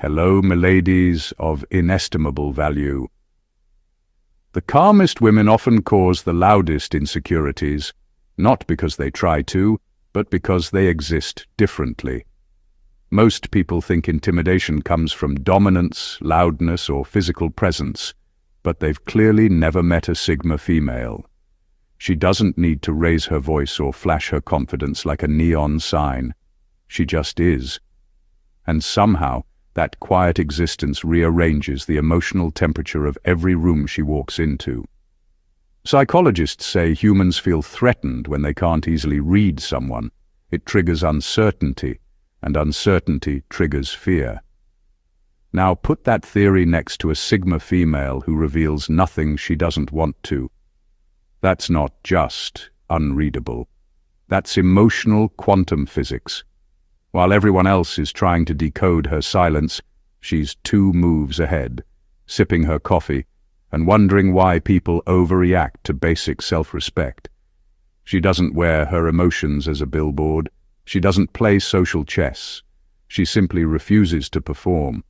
Hello, miladies of inestimable value. The calmest women often cause the loudest insecurities, not because they try to, but because they exist differently. Most people think intimidation comes from dominance, loudness, or physical presence, but they've clearly never met a Sigma female. She doesn't need to raise her voice or flash her confidence like a neon sign. She just is. And somehow, that quiet existence rearranges the emotional temperature of every room she walks into. Psychologists say humans feel threatened when they can't easily read someone. It triggers uncertainty, and uncertainty triggers fear. Now put that theory next to a Sigma female who reveals nothing she doesn't want to. That's not just unreadable. That's emotional quantum physics. While everyone else is trying to decode her silence, she's 2 moves ahead, sipping her coffee and wondering why people overreact to basic self-respect. She doesn't wear her emotions as a billboard. She doesn't play social chess. She simply refuses to perform.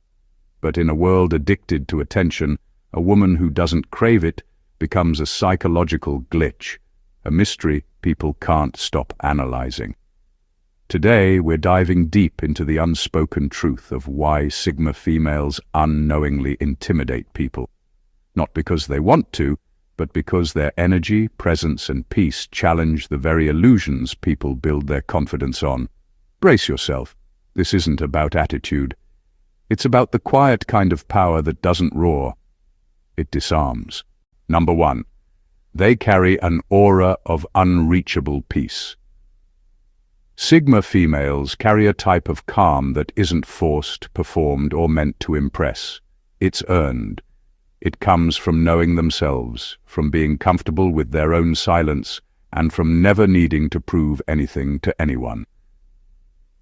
But in a world addicted to attention, a woman who doesn't crave it becomes a psychological glitch, a mystery people can't stop analyzing. Today, we're diving deep into the unspoken truth of why Sigma females unknowingly intimidate people. Not because they want to, but because their energy, presence, and peace challenge the very illusions people build their confidence on. Brace yourself. This isn't about attitude. It's about the quiet kind of power that doesn't roar. It disarms. Number 1. They carry an aura of unreachable peace. Sigma females carry a type of calm that isn't forced, performed, or meant to impress. It's earned. It comes from knowing themselves, from being comfortable with their own silence, and from never needing to prove anything to anyone.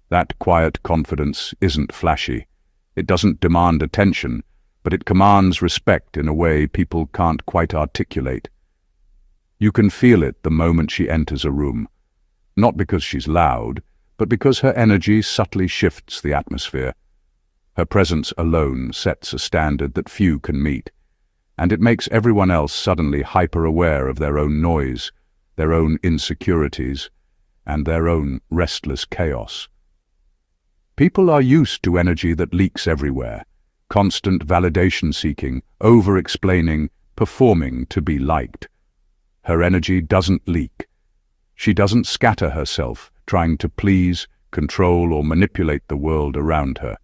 That quiet confidence isn't flashy. It doesn't demand attention, but it commands respect in a way people can't quite articulate. You can feel it the moment she enters a room. Not because she's loud, but because her energy subtly shifts the atmosphere. Her presence alone sets a standard that few can meet, and it makes everyone else suddenly hyper-aware of their own noise, their own insecurities, and their own restless chaos. People are used to energy that leaks everywhere, constant validation-seeking, over-explaining, performing to be liked. Her energy doesn't leak. She doesn't scatter herself, trying to please, control, or manipulate the world around her.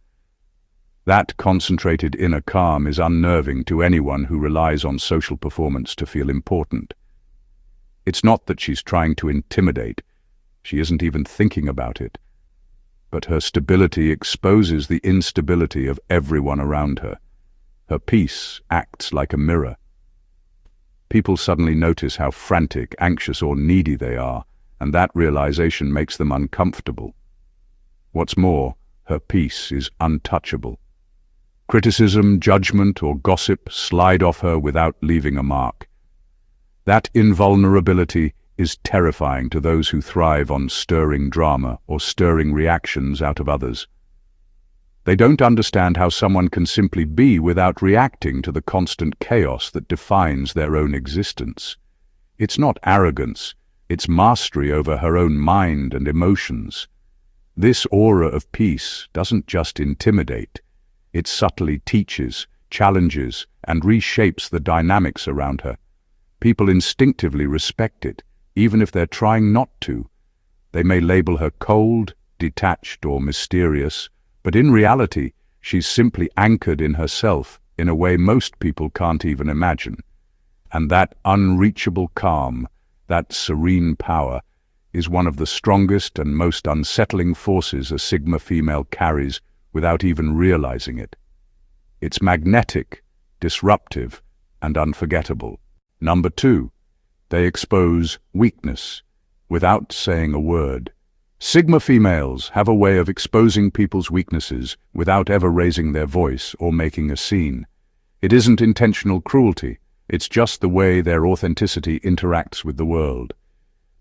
That concentrated inner calm is unnerving to anyone who relies on social performance to feel important. It's not that she's trying to intimidate. She isn't even thinking about it. But her stability exposes the instability of everyone around her. Her peace acts like a mirror. People suddenly notice how frantic, anxious, or needy they are, and that realization makes them uncomfortable. What's more, her peace is untouchable. Criticism, judgment, or gossip slide off her without leaving a mark. That invulnerability is terrifying to those who thrive on stirring drama or stirring reactions out of others. They don't understand how someone can simply be without reacting to the constant chaos that defines their own existence. It's not arrogance, it's mastery over her own mind and emotions. This aura of peace doesn't just intimidate, it subtly teaches, challenges, and reshapes the dynamics around her. People instinctively respect it, even if they're trying not to. They may label her cold, detached, or mysterious, but in reality, she's simply anchored in herself in a way most people can't even imagine. And that unreachable calm, that serene power, is one of the strongest and most unsettling forces a Sigma female carries without even realizing it. It's magnetic, disruptive, and unforgettable. Number 2, they expose weakness without saying a word. Sigma females have a way of exposing people's weaknesses without ever raising their voice or making a scene. It isn't intentional cruelty, it's just the way their authenticity interacts with the world.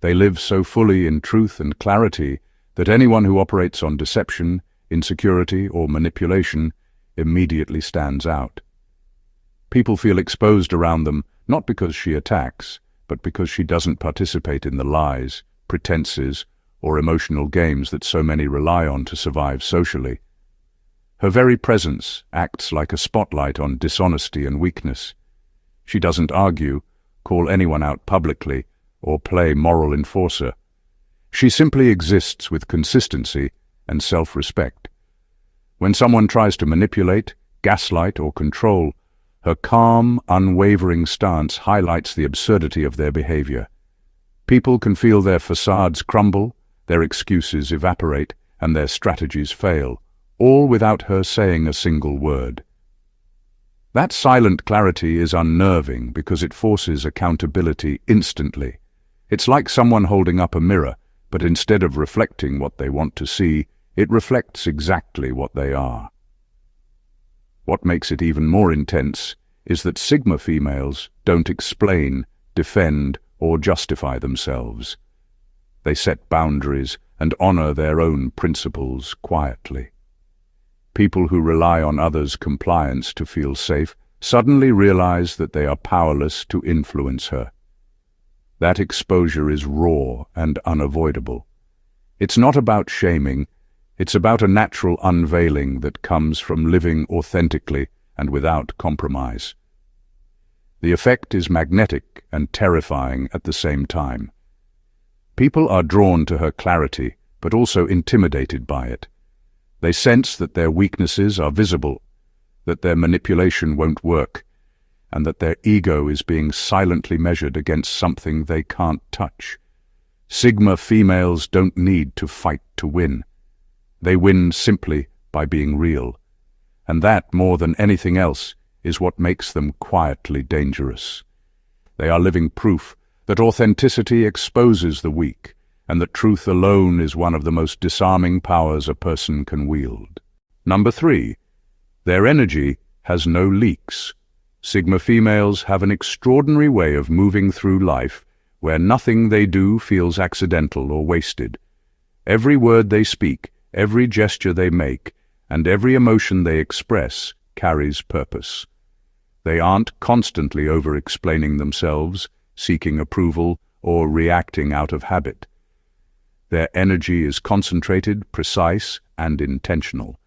They live so fully in truth and clarity that anyone who operates on deception, insecurity, or manipulation immediately stands out. People feel exposed around them, not because she attacks, but because she doesn't participate in the lies, pretenses, or emotional games that so many rely on to survive socially. Her very presence acts like a spotlight on dishonesty and weakness. She doesn't argue, call anyone out publicly, or play moral enforcer. She simply exists with consistency and self-respect. When someone tries to manipulate, gaslight, or control, her calm, unwavering stance highlights the absurdity of their behavior. People can feel their facades crumble, their excuses evaporate, and their strategies fail, all without her saying a single word. That silent clarity is unnerving because it forces accountability instantly. It's like someone holding up a mirror, but instead of reflecting what they want to see, it reflects exactly what they are. What makes it even more intense is that Sigma females don't explain, defend, or justify themselves. They set boundaries and honor their own principles quietly. People who rely on others' compliance to feel safe suddenly realize that they are powerless to influence her. That exposure is raw and unavoidable. It's not about shaming, it's about a natural unveiling that comes from living authentically and without compromise. The effect is magnetic and terrifying at the same time. People are drawn to her clarity, but also intimidated by it. They sense that their weaknesses are visible, that their manipulation won't work, and that their ego is being silently measured against something they can't touch. Sigma females don't need to fight to win. They win simply by being real. And that, more than anything else, is what makes them quietly dangerous. They are living proof that authenticity exposes the weak, and that truth alone is one of the most disarming powers a person can wield. Number 3, their energy has no leaks. Sigma females have an extraordinary way of moving through life where nothing they do feels accidental or wasted. Every word they speak, every gesture they make, and every emotion they express carries purpose. They aren't constantly over-explaining themselves, seeking approval, or reacting out of habit. Their energy is concentrated, precise, and intentional,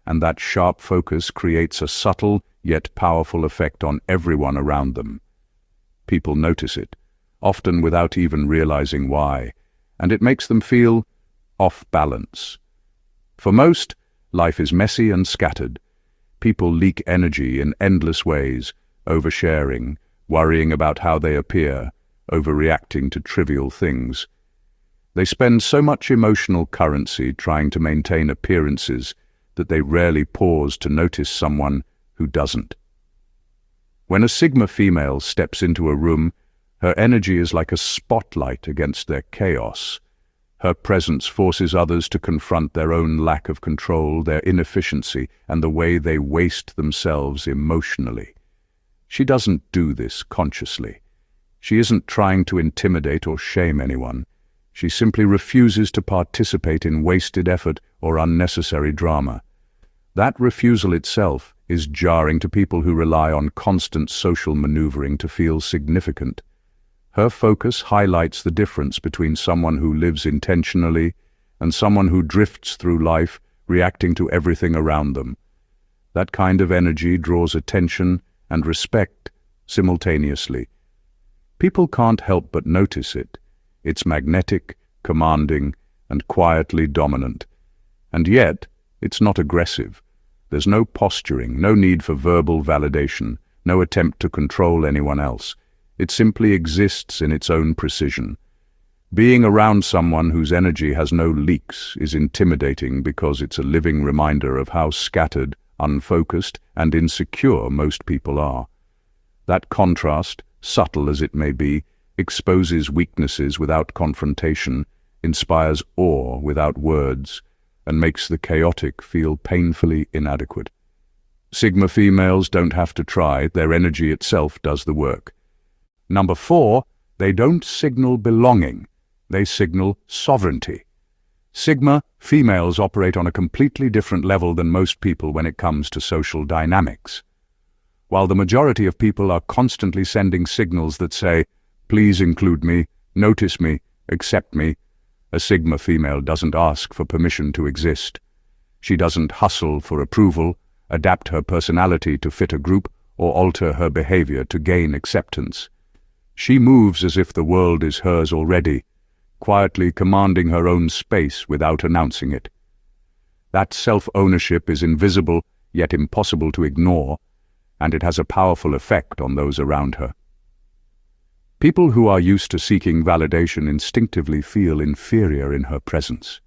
and that sharp focus creates a subtle yet powerful effect on everyone around them. People notice it, often without even realizing why, and it makes them feel off balance. For most, life is messy and scattered. People leak energy in endless ways, oversharing, worrying about how they appear, overreacting to trivial things. They spend so much emotional currency trying to maintain appearances that they rarely pause to notice someone who doesn't. When a Sigma female steps into a room, her energy is like a spotlight against their chaos. Her presence forces others to confront their own lack of control, their inefficiency, and the way they waste themselves emotionally. She doesn't do this consciously. She isn't trying to intimidate or shame anyone. She simply refuses to participate in wasted effort or unnecessary drama. That refusal itself is jarring to people who rely on constant social maneuvering to feel significant. Her focus highlights the difference between someone who lives intentionally and someone who drifts through life, reacting to everything around them. That kind of energy draws attention and respect simultaneously. People can't help but notice it. It's magnetic, commanding, and quietly dominant. And yet, it's not aggressive. There's no posturing, no need for verbal validation, no attempt to control anyone else. It simply exists in its own precision. Being around someone whose energy has no leaks is intimidating because it's a living reminder of how scattered, unfocused, and insecure most people are. That contrast, subtle as it may be, exposes weaknesses without confrontation, inspires awe without words, and makes the chaotic feel painfully inadequate. Sigma females don't have to try, their energy itself does the work. Number 4, they don't signal belonging, they signal sovereignty. Sigma, females operate on a completely different level than most people when it comes to social dynamics. While the majority of people are constantly sending signals that say, "Please include me, notice me, accept me," a Sigma female doesn't ask for permission to exist. She doesn't hustle for approval, adapt her personality to fit a group, or alter her behavior to gain acceptance. She moves as if the world is hers already, quietly commanding her own space without announcing it. That self-ownership is invisible yet impossible to ignore, and it has a powerful effect on those around her. People who are used to seeking validation instinctively feel inferior in her presence.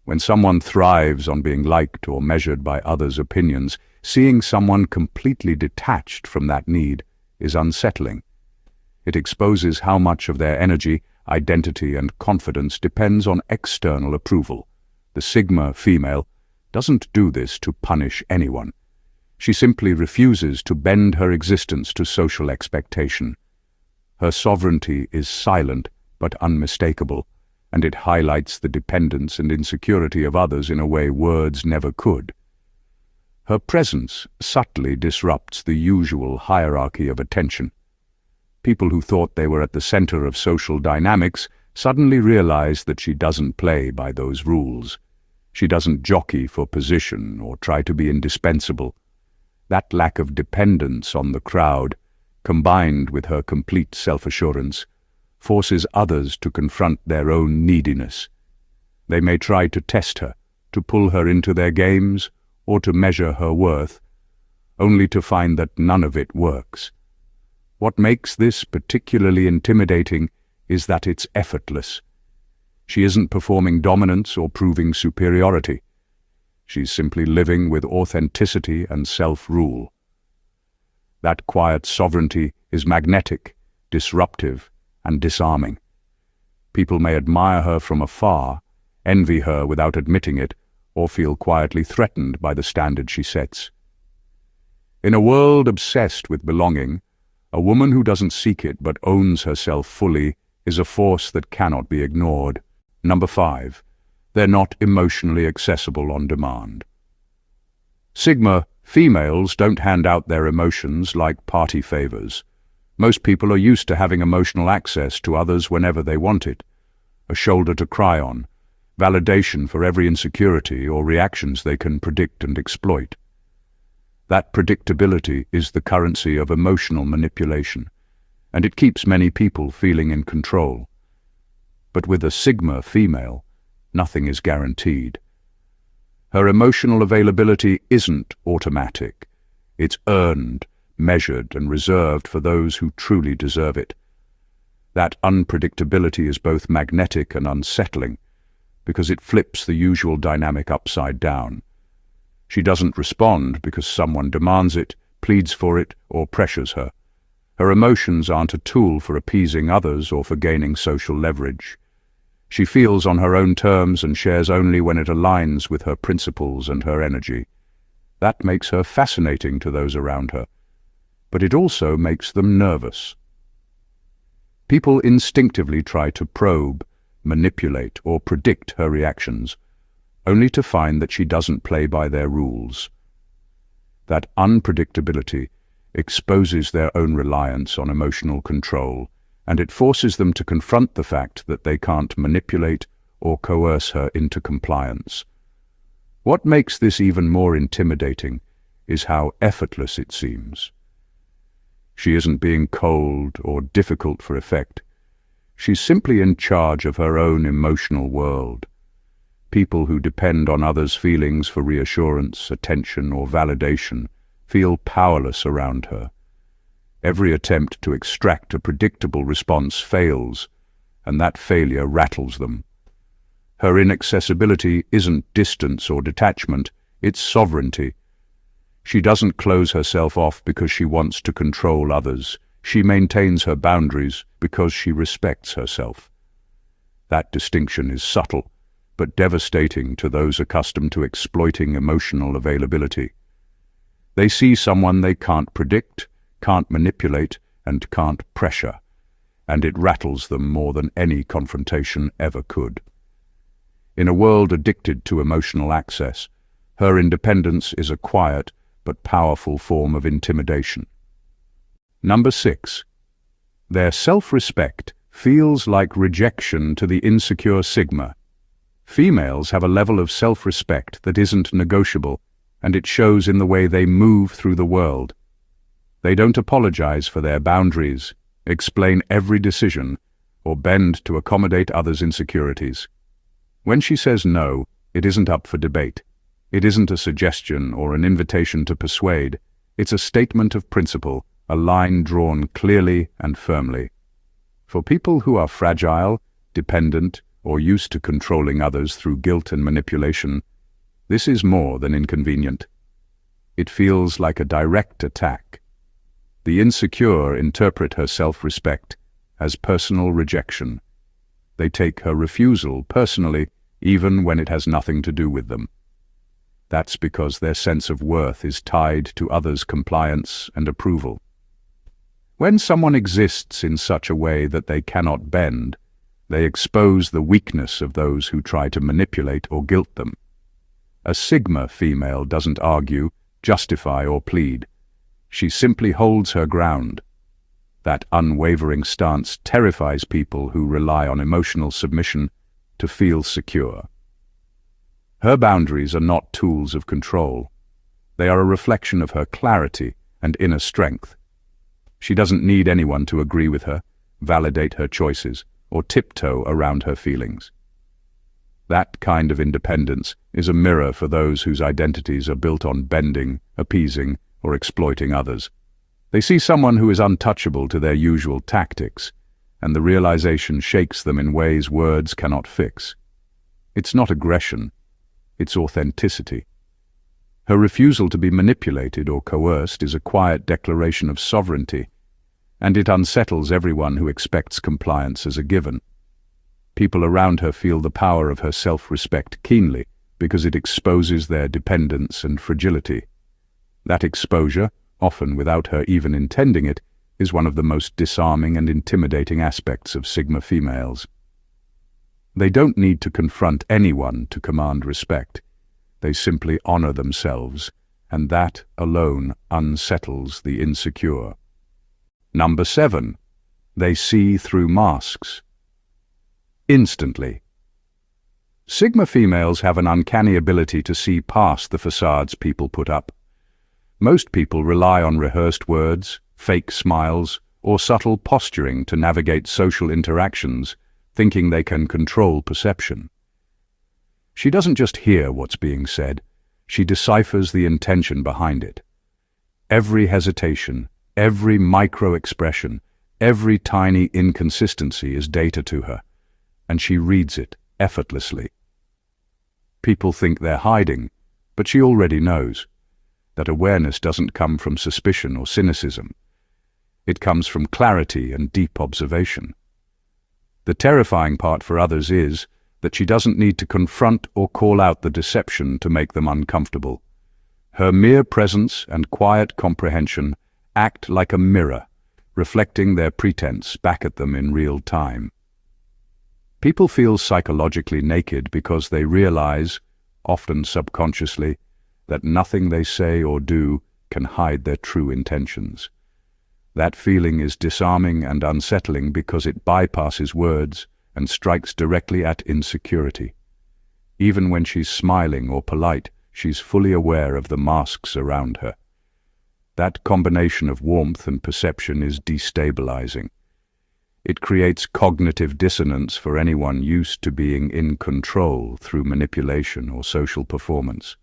When someone thrives on being liked or measured by others' opinions, seeing someone completely detached from that need is unsettling. It exposes how much of their energy, identity, and confidence depends on external approval. The Sigma female doesn't do this to punish anyone. She simply refuses to bend her existence to social expectation. Her sovereignty is silent but unmistakable, and it highlights the dependence and insecurity of others in a way words never could. Her presence subtly disrupts the usual hierarchy of attention. People who thought they were at the center of social dynamics suddenly realize that she doesn't play by those rules. She doesn't jockey for position or try to be indispensable. That lack of dependence on the crowd, combined with her complete self-assurance, forces others to confront their own neediness. They may try to test her, to pull her into their games, or to measure her worth, only to find that none of it works. What makes this particularly intimidating is that it's effortless. She isn't performing dominance or proving superiority. She's simply living with authenticity and self-rule. That quiet sovereignty is magnetic, disruptive, and disarming. People may admire her from afar, envy her without admitting it, or feel quietly threatened by the standard she sets. In a world obsessed with belonging, a woman who doesn't seek it but owns herself fully is a force that cannot be ignored. Number 5. They're not emotionally accessible on demand. Sigma females don't hand out their emotions like party favors. Most people are used to having emotional access to others whenever they want it. A shoulder to cry on, validation for every insecurity or reactions they can predict and exploit. That predictability is the currency of emotional manipulation, and it keeps many people feeling in control. But with a Sigma female, nothing is guaranteed. Her emotional availability isn't automatic. It's earned, measured, and reserved for those who truly deserve it. That unpredictability is both magnetic and unsettling, because it flips the usual dynamic upside down. She doesn't respond because someone demands it, pleads for it, or pressures her. Her emotions aren't a tool for appeasing others or for gaining social leverage. She feels on her own terms and shares only when it aligns with her principles and her energy. That makes her fascinating to those around her, but it also makes them nervous. People instinctively try to probe, manipulate, or predict her reactions, only to find that she doesn't play by their rules. That unpredictability exposes their own reliance on emotional control, and it forces them to confront the fact that they can't manipulate or coerce her into compliance. What makes this even more intimidating is how effortless it seems. She isn't being cold or difficult for effect. She's simply in charge of her own emotional world. People who depend on others' feelings for reassurance, attention, or validation feel powerless around her. Every attempt to extract a predictable response fails, and that failure rattles them. Her inaccessibility isn't distance or detachment, it's sovereignty. She doesn't close herself off because she wants to control others. She maintains her boundaries because she respects herself. That distinction is subtle, but devastating to those accustomed to exploiting emotional availability. They see someone they can't predict, can't manipulate, and can't pressure, and it rattles them more than any confrontation ever could. In a world addicted to emotional access, her independence is a quiet but powerful form of intimidation. Number 6. Their self-respect feels like rejection to the insecure Sigma. Females have a level of self-respect that isn't negotiable, and it shows in the way they move through the world. They don't apologize for their boundaries, explain every decision, or bend to accommodate others' insecurities. When she says no, it isn't up for debate. It isn't a suggestion or an invitation to persuade. It's a statement of principle, a line drawn clearly and firmly. For people who are fragile, dependent, or used to controlling others through guilt and manipulation, this is more than inconvenient. It feels like a direct attack. The insecure interpret her self-respect as personal rejection. They take her refusal personally, even when it has nothing to do with them. That's because their sense of worth is tied to others' compliance and approval. When someone exists in such a way that they cannot bend, they expose the weakness of those who try to manipulate or guilt them. A Sigma female doesn't argue, justify, or plead. She simply holds her ground. That unwavering stance terrifies people who rely on emotional submission to feel secure. Her boundaries are not tools of control. They are a reflection of her clarity and inner strength. She doesn't need anyone to agree with her, validate her choices, or tiptoe around her feelings. That kind of independence is a mirror for those whose identities are built on bending, appeasing, or exploiting others. They see someone who is untouchable to their usual tactics, and the realization shakes them in ways words cannot fix. It's not aggression, it's authenticity. Her refusal to be manipulated or coerced is a quiet declaration of sovereignty, and it unsettles everyone who expects compliance as a given. People around her feel the power of her self-respect keenly because it exposes their dependence and fragility. That exposure, often without her even intending it, is one of the most disarming and intimidating aspects of Sigma females. They don't need to confront anyone to command respect. They simply honor themselves, and that alone unsettles the insecure. Number 7. They see through masks. Instantly. Sigma females have an uncanny ability to see past the facades people put up. Most people rely on rehearsed words, fake smiles, or subtle posturing to navigate social interactions, thinking they can control perception. She doesn't just hear what's being said, she deciphers the intention behind it. Every hesitation, every micro-expression, every tiny inconsistency is data to her, and she reads it effortlessly. People think they're hiding, but she already knows. That awareness doesn't come from suspicion or cynicism. It comes from clarity and deep observation. The terrifying part for others is that she doesn't need to confront or call out the deception to make them uncomfortable. Her mere presence and quiet comprehension act like a mirror, reflecting their pretense back at them in real time. People feel psychologically naked because they realize, often subconsciously, that nothing they say or do can hide their true intentions. That feeling is disarming and unsettling because it bypasses words and strikes directly at insecurity. Even when she's smiling or polite, she's fully aware of the masks around her. That combination of warmth and perception is destabilizing. It creates cognitive dissonance for anyone used to being in control through manipulation or social performance.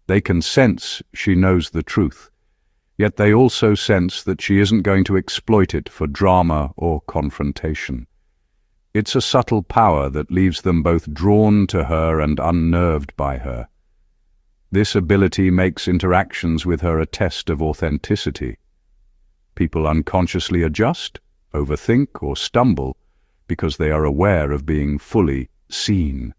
They can sense she knows the truth, yet they also sense that she isn't going to exploit it for drama or confrontation. It's a subtle power that leaves them both drawn to her and unnerved by her. This ability makes interactions with her a test of authenticity. People unconsciously adjust, overthink, or stumble because they are aware of being fully seen.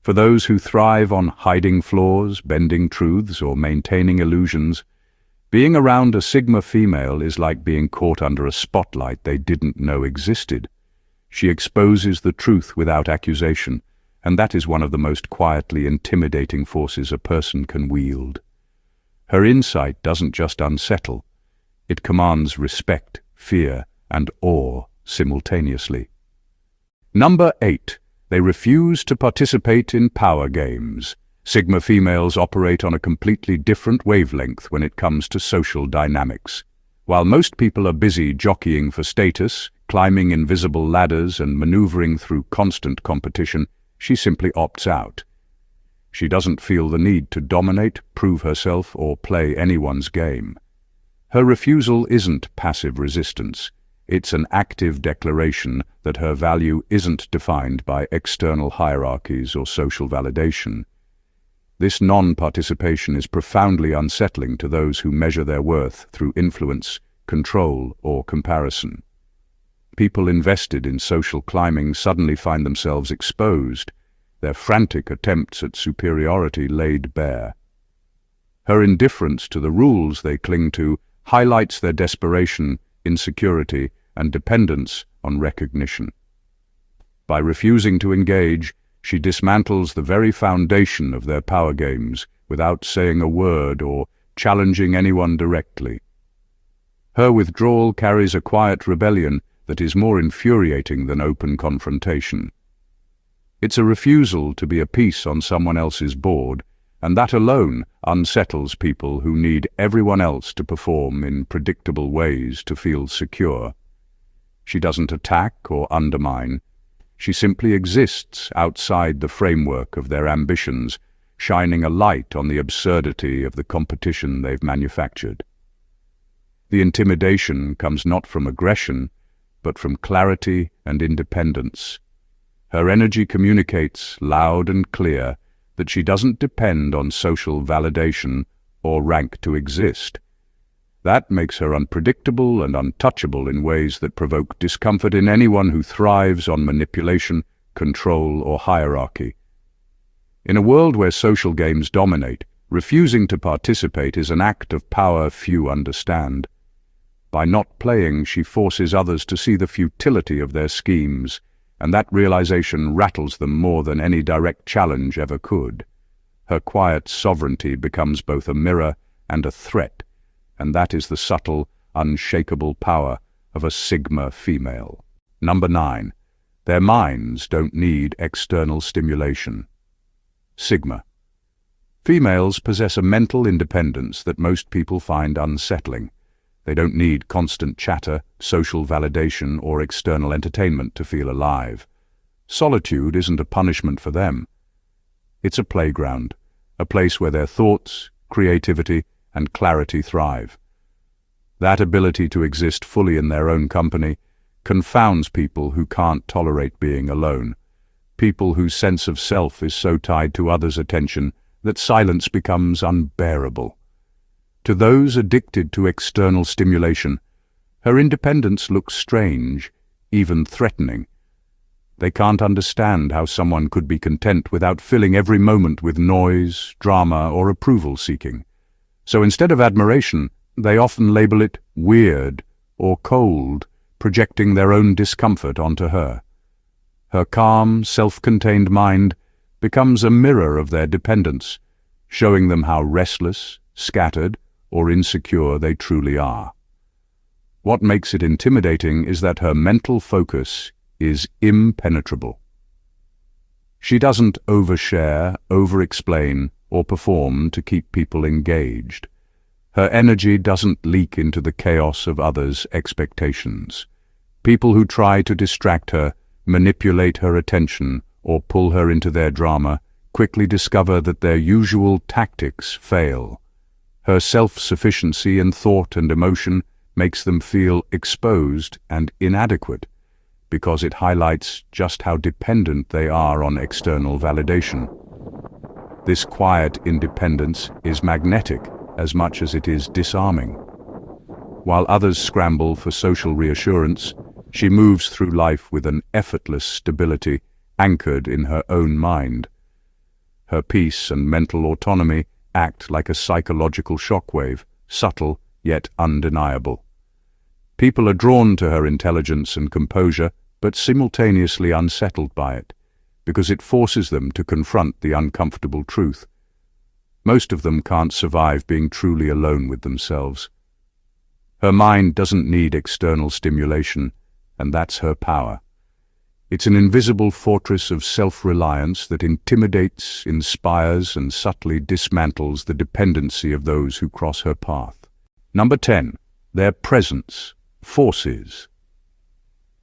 For those who thrive on hiding flaws, bending truths, or maintaining illusions, being around a Sigma female is like being caught under a spotlight they didn't know existed. She exposes the truth without accusation, and that is one of the most quietly intimidating forces a person can wield. Her insight doesn't just unsettle, it commands respect, fear, and awe simultaneously. Number 8. They refuse to participate in power games. Sigma females operate on a completely different wavelength when it comes to social dynamics. While most people are busy jockeying for status, climbing invisible ladders, and maneuvering through constant competition, she simply opts out. She doesn't feel the need to dominate, prove herself, or play anyone's game. Her refusal isn't passive resistance. It's an active declaration that her value isn't defined by external hierarchies or social validation. This non-participation is profoundly unsettling to those who measure their worth through influence, control, or comparison. People invested in social climbing suddenly find themselves exposed, their frantic attempts at superiority laid bare. Her indifference to the rules they cling to highlights their desperation, insecurity, and dependence on recognition. By refusing to engage, she dismantles the very foundation of their power games without saying a word or challenging anyone directly. Her withdrawal carries a quiet rebellion that is more infuriating than open confrontation. It's a refusal to be a piece on someone else's board, and that alone unsettles people who need everyone else to perform in predictable ways to feel secure. She doesn't attack or undermine. She simply exists outside the framework of their ambitions, shining a light on the absurdity of the competition they've manufactured. The intimidation comes not from aggression, but from clarity and independence. Her energy communicates, loud and clear, that she doesn't depend on social validation or rank to exist. That makes her unpredictable and untouchable in ways that provoke discomfort in anyone who thrives on manipulation, control, or hierarchy. In a world where social games dominate, refusing to participate is an act of power few understand. By not playing, she forces others to see the futility of their schemes, and that realization rattles them more than any direct challenge ever could. Her quiet sovereignty becomes both a mirror and a threat, and that is the subtle, unshakable power of a Sigma female. Number 9. Their minds don't need external stimulation. Sigma. Females possess a mental independence that most people find unsettling. They don't need constant chatter, social validation, or external entertainment to feel alive. Solitude isn't a punishment for them. It's a playground, a place where their thoughts, creativity, and clarity thrive. That ability to exist fully in their own company confounds people who can't tolerate being alone, people whose sense of self is so tied to others' attention that silence becomes unbearable. To those addicted to external stimulation, her independence looks strange, even threatening. They can't understand how someone could be content without filling every moment with noise, drama, or approval-seeking. So instead of admiration, they often label it weird or cold, projecting their own discomfort onto her. Her calm, self-contained mind becomes a mirror of their dependence, showing them how restless, scattered, or insecure they truly are. What makes it intimidating is that her mental focus is impenetrable. She doesn't overshare, over-explain, or perform to keep people engaged. Her energy doesn't leak into the chaos of others' expectations. People who try to distract her, manipulate her attention, or pull her into their drama quickly discover that their usual tactics fail. Her self-sufficiency in thought and emotion makes them feel exposed and inadequate, because it highlights just how dependent they are on external validation. This quiet independence is magnetic as much as it is disarming. While others scramble for social reassurance, she moves through life with an effortless stability anchored in her own mind. Her peace and mental autonomy act like a psychological shockwave, subtle yet undeniable. People are drawn to her intelligence and composure, but simultaneously unsettled by it. because it forces them to confront the uncomfortable truth. Most of them can't survive being truly alone with themselves. Her mind doesn't need external stimulation, and that's her power. It's an invisible fortress of self-reliance that intimidates, inspires, and subtly dismantles the dependency of those who cross her path. Number 10. Their presence forces.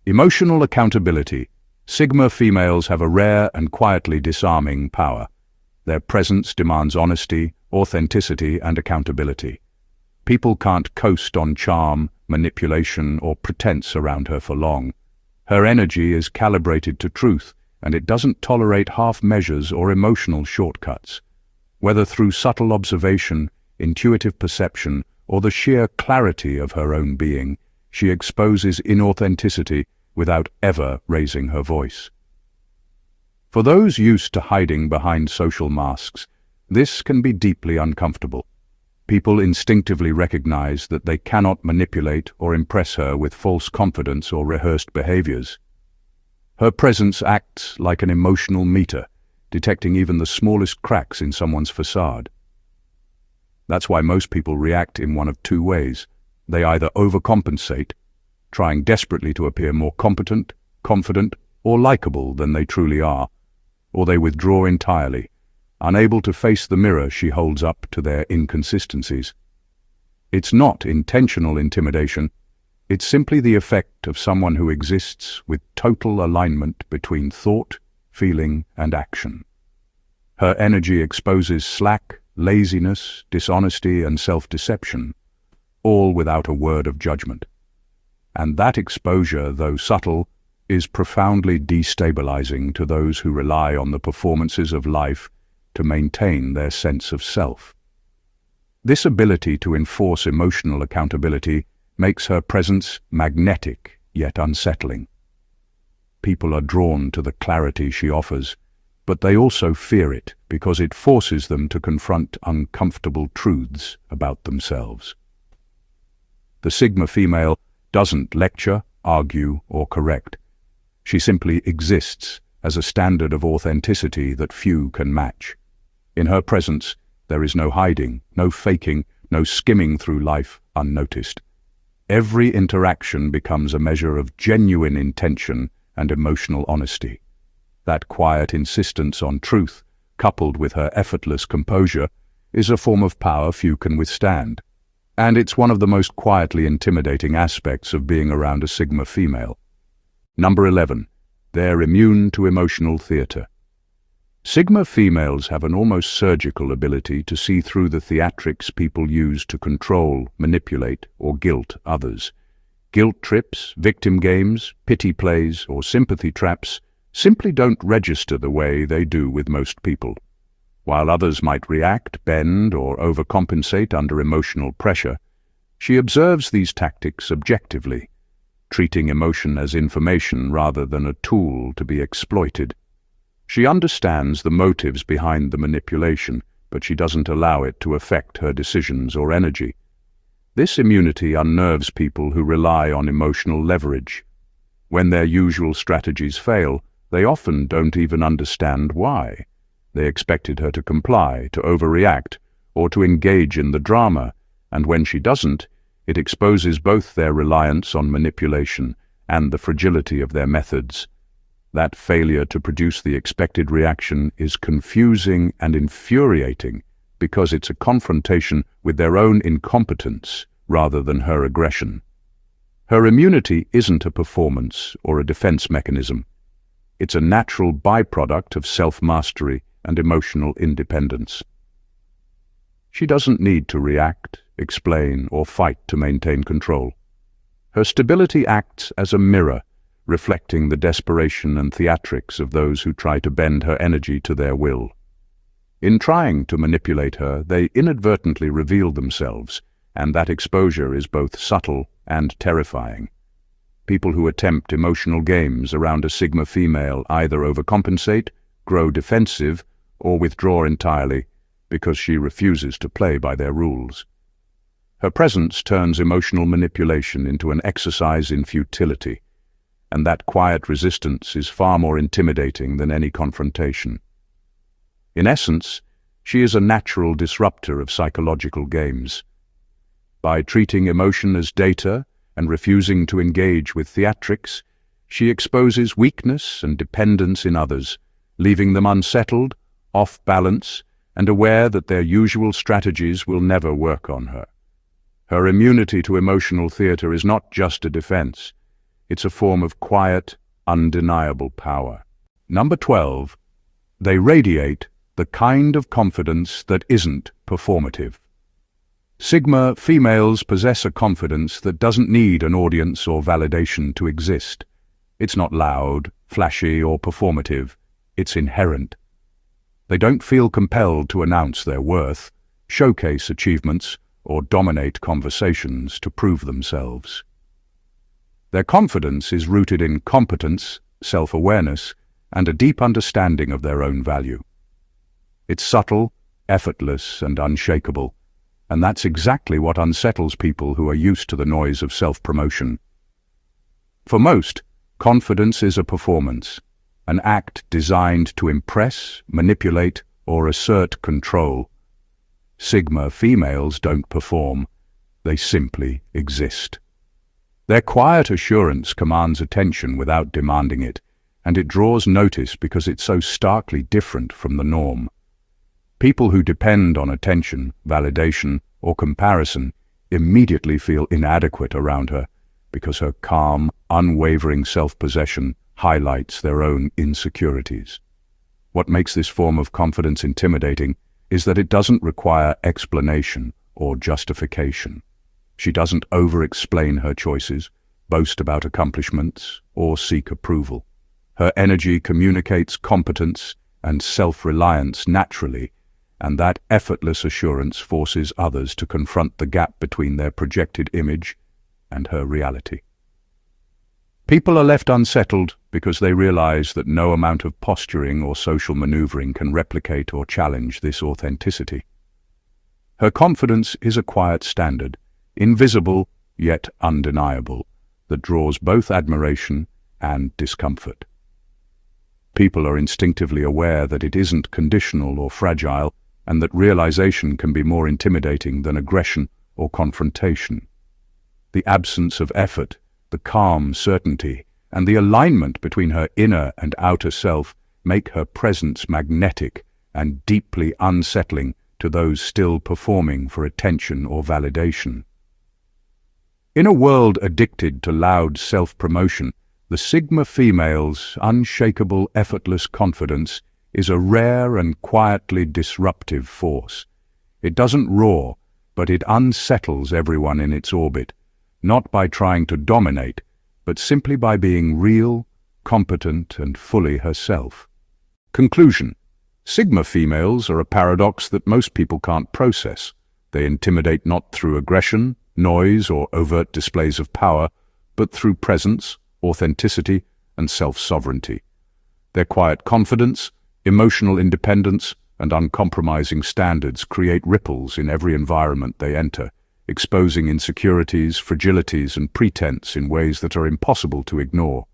Emotional accountability. Sigma females have a rare and quietly disarming power. Their presence demands honesty, authenticity, and accountability. People can't coast on charm, manipulation, or pretense around her for long. Her energy is calibrated to truth, and it doesn't tolerate half measures or emotional shortcuts. Whether through subtle observation, intuitive perception, or the sheer clarity of her own being, she exposes inauthenticity without ever raising her voice. For those used to hiding behind social masks, this can be deeply uncomfortable. People instinctively recognize that they cannot manipulate or impress her with false confidence or rehearsed behaviors. Her presence acts like an emotional meter, detecting even the smallest cracks in someone's facade. That's why most people react in one of two ways. They either overcompensate, trying desperately to appear more competent, confident, or likable than they truly are, or they withdraw entirely, unable to face the mirror she holds up to their inconsistencies. It's not intentional intimidation, it's simply the effect of someone who exists with total alignment between thought, feeling, and action. Her energy exposes slack, laziness, dishonesty, and self-deception, all without a word of judgment. And that exposure, though subtle, is profoundly destabilizing to those who rely on the performances of life to maintain their sense of self. This ability to enforce emotional accountability makes her presence magnetic yet unsettling. People are drawn to the clarity she offers, but they also fear it because it forces them to confront uncomfortable truths about themselves. The Sigma female doesn't lecture, argue, or correct. She simply exists as a standard of authenticity that few can match. In her presence, there is no hiding, no faking, no skimming through life unnoticed. Every interaction becomes a measure of genuine intention and emotional honesty. That quiet insistence on truth, coupled with her effortless composure, is a form of power few can withstand. And it's one of the most quietly intimidating aspects of being around a Sigma female. Number 11. They're immune to emotional theater. Sigma females have an almost surgical ability to see through the theatrics people use to control, manipulate, or guilt others. Guilt trips, victim games, pity plays, or sympathy traps simply don't register the way they do with most people. While others might react, bend, or overcompensate under emotional pressure, she observes these tactics objectively, treating emotion as information rather than a tool to be exploited. She understands the motives behind the manipulation, but she doesn't allow it to affect her decisions or energy. This immunity unnerves people who rely on emotional leverage. When their usual strategies fail, they often don't even understand why. They expected her to comply, to overreact, or to engage in the drama, and when she doesn't, it exposes both their reliance on manipulation and the fragility of their methods. That failure to produce the expected reaction is confusing and infuriating because it's a confrontation with their own incompetence rather than her aggression. Her immunity isn't a performance or a defense mechanism. It's a natural byproduct of self-mastery and emotional independence. She doesn't need to react, explain, or fight to maintain control. Her stability acts as a mirror, reflecting the desperation and theatrics of those who try to bend her energy to their will. In trying to manipulate her, they inadvertently reveal themselves, and that exposure is both subtle and terrifying. People who attempt emotional games around a Sigma female either overcompensate, grow defensive, or withdraw entirely because she refuses to play by their rules. Her presence turns emotional manipulation into an exercise in futility. and that quiet resistance is far more intimidating than any confrontation. In essence, she is a natural disruptor of psychological games. By treating emotion as data and refusing to engage with theatrics, she exposes weakness and dependence in others, leaving them unsettled, off balance, and aware that their usual strategies will never work on her. Her immunity to emotional theater is not just a defense. It's a form of quiet, undeniable power. Number 12. They radiate the kind of confidence that isn't performative. Sigma females possess a confidence that doesn't need an audience or validation to exist. It's not loud, flashy, or performative. It's inherent. They don't feel compelled to announce their worth, showcase achievements, or dominate conversations to prove themselves. Their confidence is rooted in competence, self-awareness, and a deep understanding of their own value. It's subtle, effortless, and unshakable, and that's exactly what unsettles people who are used to the noise of self-promotion. For most, confidence is a performance, an act designed to impress, manipulate, or assert control. Sigma females don't perform, they simply exist. Their quiet assurance commands attention without demanding it, and it draws notice because it's so starkly different from the norm. People who depend on attention, validation, or comparison immediately feel inadequate around her because her calm, unwavering self-possession highlights their own insecurities. What makes this form of confidence intimidating is that it doesn't require explanation or justification. She doesn't over-explain her choices, boast about accomplishments, or seek approval. Her energy communicates competence and self-reliance naturally, and that effortless assurance forces others to confront the gap between their projected image and her reality. People are left unsettled because they realize that no amount of posturing or social maneuvering can replicate or challenge this authenticity. Her confidence is a quiet standard, invisible yet undeniable, that draws both admiration and discomfort. People are instinctively aware that it isn't conditional or fragile, and that realization can be more intimidating than aggression or confrontation. The absence of effort, the calm certainty, and the alignment between her inner and outer self make her presence magnetic and deeply unsettling to those still performing for attention or validation. In a world addicted to loud self-promotion, the Sigma female's unshakable, effortless confidence is a rare and quietly disruptive force. It doesn't roar, but it unsettles everyone in its orbit, not by trying to dominate, but simply by being real, competent, and fully herself. Conclusion: Sigma females are a paradox that most people can't process. They intimidate not through aggression, noise, or overt displays of power, but through presence, authenticity, and self-sovereignty. Their quiet confidence, emotional independence, and uncompromising standards create ripples in every environment they enter, exposing insecurities, fragilities, and pretense in ways that are impossible to ignore.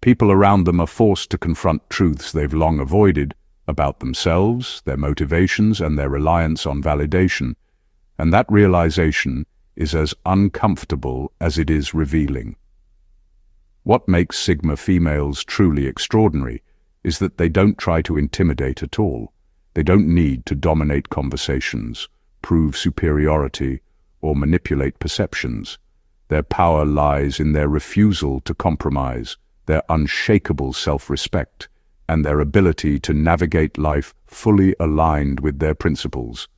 People around them are forced to confront truths they've long avoided about themselves, their motivations, and their reliance on validation, and that realization is as uncomfortable as it is revealing. What makes Sigma females truly extraordinary is that they don't try to intimidate at all. They don't need to dominate conversations, prove superiority, or manipulate perceptions. Their power lies in their refusal to compromise, their unshakable self-respect, and their ability to navigate life fully aligned with their principles.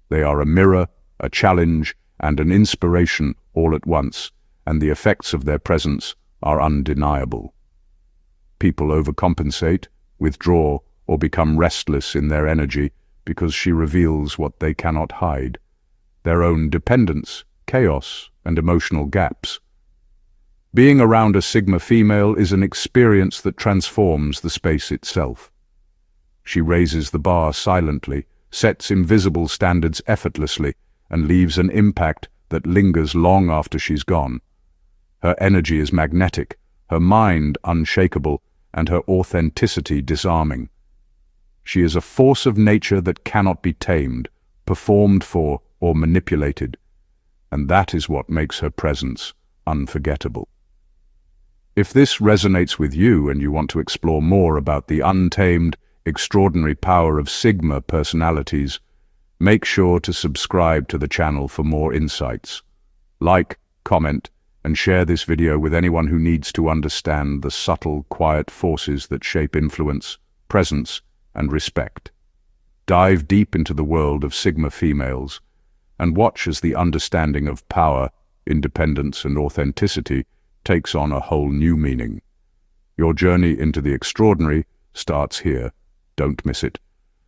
They are a mirror, a challenge, and an inspiration all at once, and the effects of their presence are undeniable. People overcompensate, withdraw, or become restless in their energy because she reveals what they cannot hide: their own dependence, chaos, and emotional gaps. Being around a Sigma female is an experience that transforms the space itself. She raises the bar silently, sets invisible standards effortlessly, and leaves an impact that lingers long after she's gone. Her energy is magnetic, her mind unshakable, and her authenticity disarming. She is a force of nature that cannot be tamed, performed for, or manipulated, and that is what makes her presence unforgettable. If this resonates with you and you want to explore more about the untamed, extraordinary power of Sigma personalities, make sure to subscribe to the channel for more insights. Like, comment, and share this video with anyone who needs to understand the subtle, quiet forces that shape influence, presence, and respect. Dive deep into the world of Sigma females and watch as the understanding of power, independence, and authenticity takes on a whole new meaning. Your journey into the extraordinary starts here. Don't miss it.